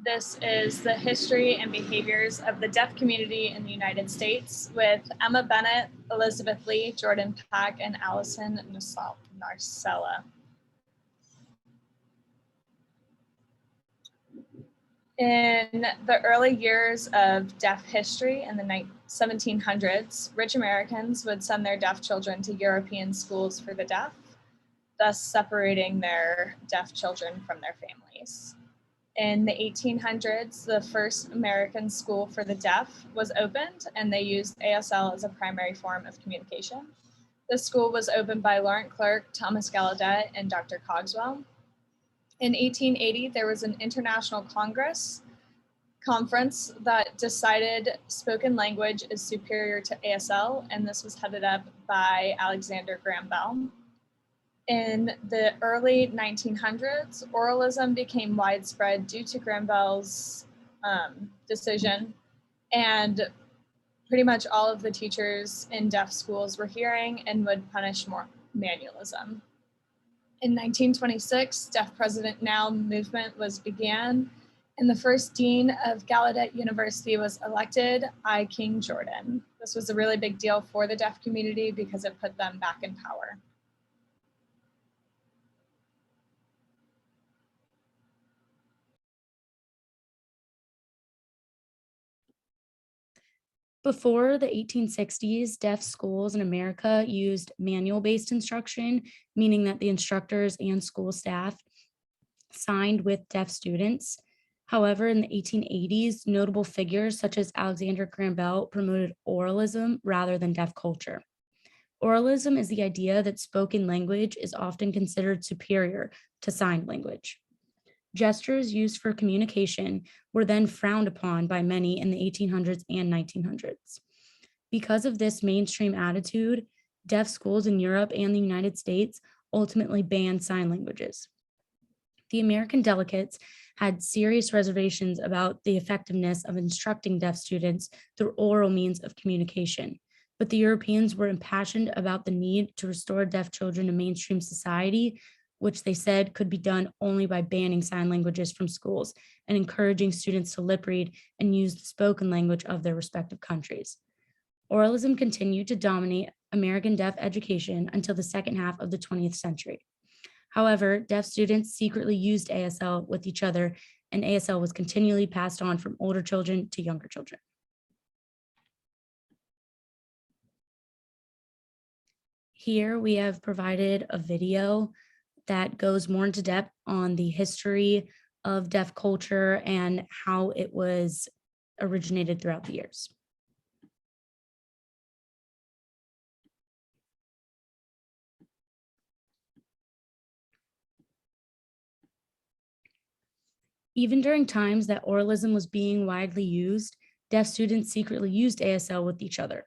This is the history and behaviors of the deaf community in the United States with Emma Bennett, Elizabeth Lee, Jordan Pack, and Allison Narcella. In the early years of deaf history in the 1700s, rich Americans would send their deaf children to European schools for the deaf, thus separating their deaf children from their families. In the 1800s, the first American school for the deaf was opened, and they used ASL as a primary form of communication. The school was opened by Laurent Clerc, Thomas Gallaudet, and Dr. Cogswell. In 1880, there was an international conference that decided spoken language is superior to ASL, and this was headed up by Alexander Graham Bell. In the early 1900s, oralism became widespread due to Graham Bell's decision, and pretty much all of the teachers in deaf schools were hearing and would punish more manualism. In 1926, Deaf President Now movement began, and the first dean of Gallaudet University was elected, I. King Jordan. This was a really big deal for the deaf community because it put them back in power. Before the 1860s, deaf schools in America used manual-based instruction, meaning that the instructors and school staff signed with deaf students. However, in the 1880s, notable figures such as Alexander Graham Bell promoted oralism rather than deaf culture. Oralism is the idea that spoken language is often considered superior to sign language. Gestures used for communication were then frowned upon by many in the 1800s and 1900s. Because of this mainstream attitude, deaf schools in Europe and the United States ultimately banned sign languages. The American delegates had serious reservations about the effectiveness of instructing deaf students through oral means of communication, but the Europeans were impassioned about the need to restore deaf children to mainstream society, which they said could be done only by banning sign languages from schools and encouraging students to lip read and use the spoken language of their respective countries. Oralism continued to dominate American deaf education until the second half of the 20th century. However, deaf students secretly used ASL with each other, and ASL was continually passed on from older children to younger children. Here we have provided a video that goes more into depth on the history of deaf culture and how it was originated throughout the years. Even during times that oralism was being widely used, deaf students secretly used ASL with each other.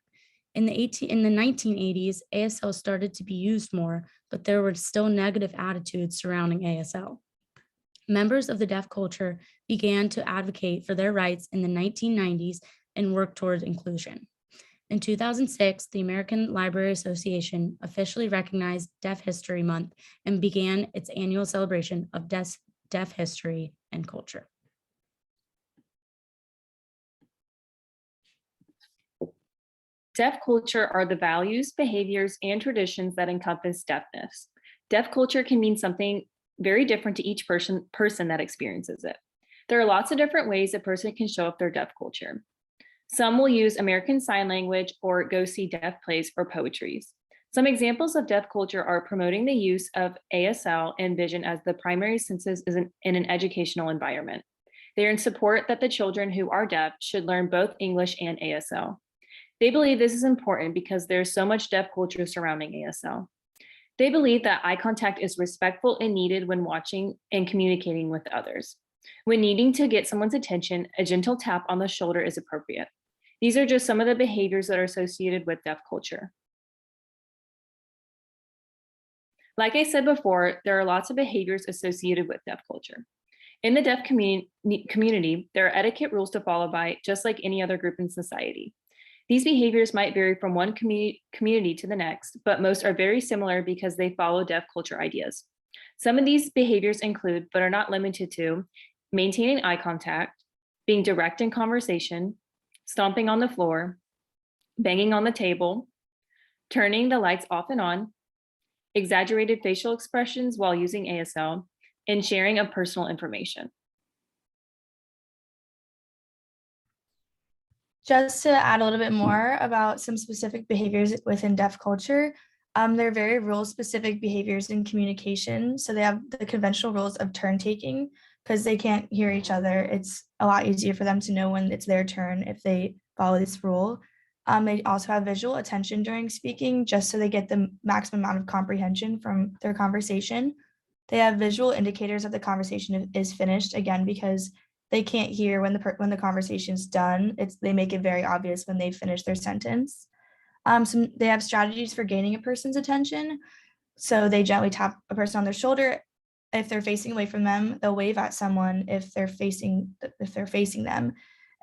In the 1980s, ASL started to be used more, but there were still negative attitudes surrounding ASL. Members of the deaf culture began to advocate for their rights in the 1990s and work towards inclusion. In 2006, the American Library Association officially recognized Deaf History Month and began its annual celebration of deaf history and culture. Deaf culture are the values, behaviors, and traditions that encompass deafness. Deaf culture can mean something very different to each person that experiences it. There are lots of different ways a person can show up their deaf culture. Some will use American Sign Language or go see deaf plays or poetries. Some examples of deaf culture are promoting the use of ASL and vision as the primary senses in an educational environment. They are in support that the children who are deaf should learn both English and ASL. They believe this is important because there's so much deaf culture surrounding ASL. They believe that eye contact is respectful and needed when watching and communicating with others. When needing to get someone's attention, a gentle tap on the shoulder is appropriate. These are just some of the behaviors that are associated with deaf culture. Like I said before, there are lots of behaviors associated with deaf culture. In the deaf community, there are etiquette rules to follow by, just like any other group in society. These behaviors might vary from one community to the next, but most are very similar because they follow deaf culture ideas. Some of these behaviors include, but are not limited to, maintaining eye contact, being direct in conversation, stomping on the floor, banging on the table, turning the lights off and on, exaggerated facial expressions while using ASL, and sharing of personal information. Just to add a little bit more about some specific behaviors within deaf culture, they're very rule-specific behaviors in communication. So they have the conventional rules of turn taking because they can't hear each other. It's a lot easier for them to know when it's their turn if they follow this rule. They also have visual attention during speaking, just so they get the maximum amount of comprehension from their conversation. They have visual indicators that the conversation is finished, again, because they can't hear when the conversation's done. They make it very obvious when they finish their sentence. They have strategies for gaining a person's attention. So they gently tap a person on their shoulder. If they're facing away from them, they'll wave at someone if they're facing them.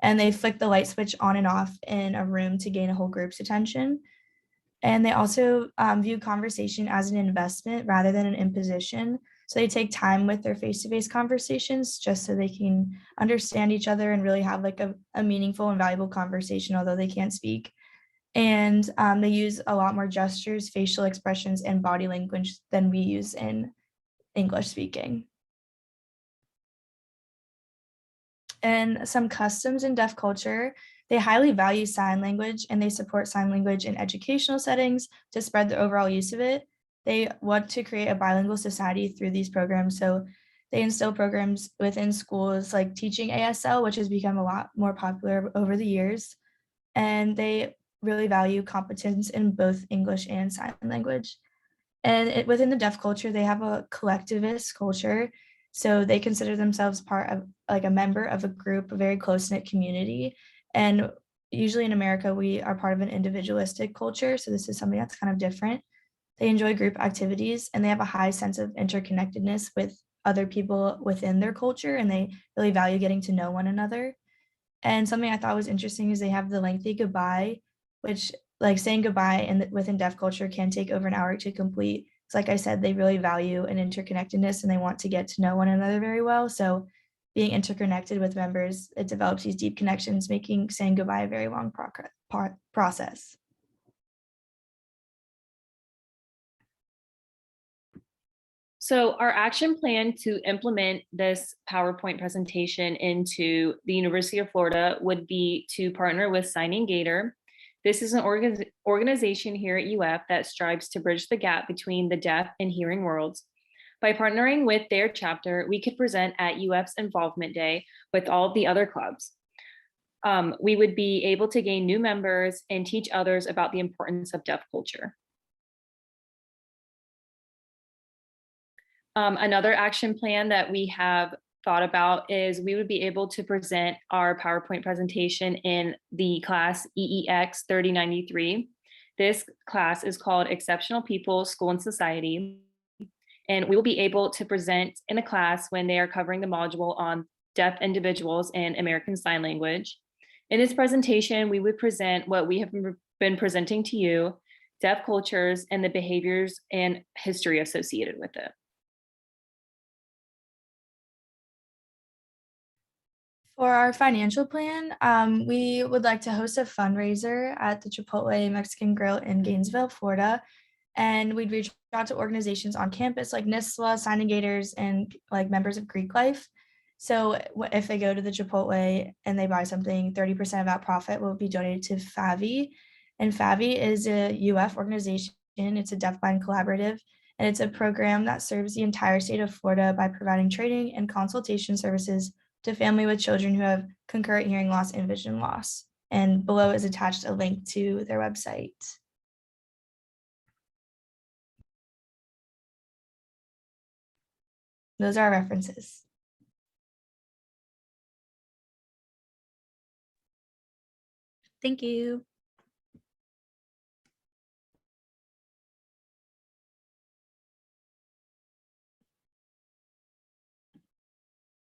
And they flick the light switch on and off in a room to gain a whole group's attention. And they also view conversation as an investment rather than an imposition. So they take time with their face-to-face conversations just so they can understand each other and really have like a meaningful and valuable conversation, although they can't speak. And they use a lot more gestures, facial expressions, and body language than we use in English speaking. And some customs in deaf culture, they highly value sign language and they support sign language in educational settings to spread the overall use of it. They want to create a bilingual society through these programs. So they instill programs within schools like teaching ASL, which has become a lot more popular over the years. And they really value competence in both English and sign language. And within the deaf culture, they have a collectivist culture. So they consider themselves part of like a member of a group, a very close-knit community. And usually in America, we are part of an individualistic culture. So this is something that's kind of different. They enjoy group activities and they have a high sense of interconnectedness with other people within their culture, and they really value getting to know one another. And something I thought was interesting is they have the lengthy goodbye, which like saying goodbye within deaf culture can take over an hour to complete. So like I said, they really value an interconnectedness and they want to get to know one another very well. So being interconnected with members, it develops these deep connections, making saying goodbye a very long process. So our action plan to implement this PowerPoint presentation into the University of Florida would be to partner with Signing Gator. This is an organization here at UF that strives to bridge the gap between the deaf and hearing worlds. By partnering with their chapter, we could present at UF's Involvement Day with all of the other clubs. We would be able to gain new members and teach others about the importance of deaf culture. Another action plan that we have thought about is we would be able to present our PowerPoint presentation in the class EEX 3093. This class is called Exceptional People, School and Society. And we will be able to present in a class when they are covering the module on deaf individuals and American Sign Language. In this presentation, we would present what we have been presenting to you, deaf cultures and the behaviors and history associated with it. For our financial plan, we would like to host a fundraiser at the Chipotle Mexican Grill in Gainesville, Florida. And we'd reach out to organizations on campus like NISLA, Signing Gators, and like members of Greek Life. So if they go to the Chipotle and they buy something, 30% of that profit will be donated to FAVI. And FAVI is a UF organization. It's a deafblind collaborative. And it's a program that serves the entire state of Florida by providing training and consultation services to family with children who have concurrent hearing loss and vision loss. And below is attached a link to their website. Those are our references. Thank you.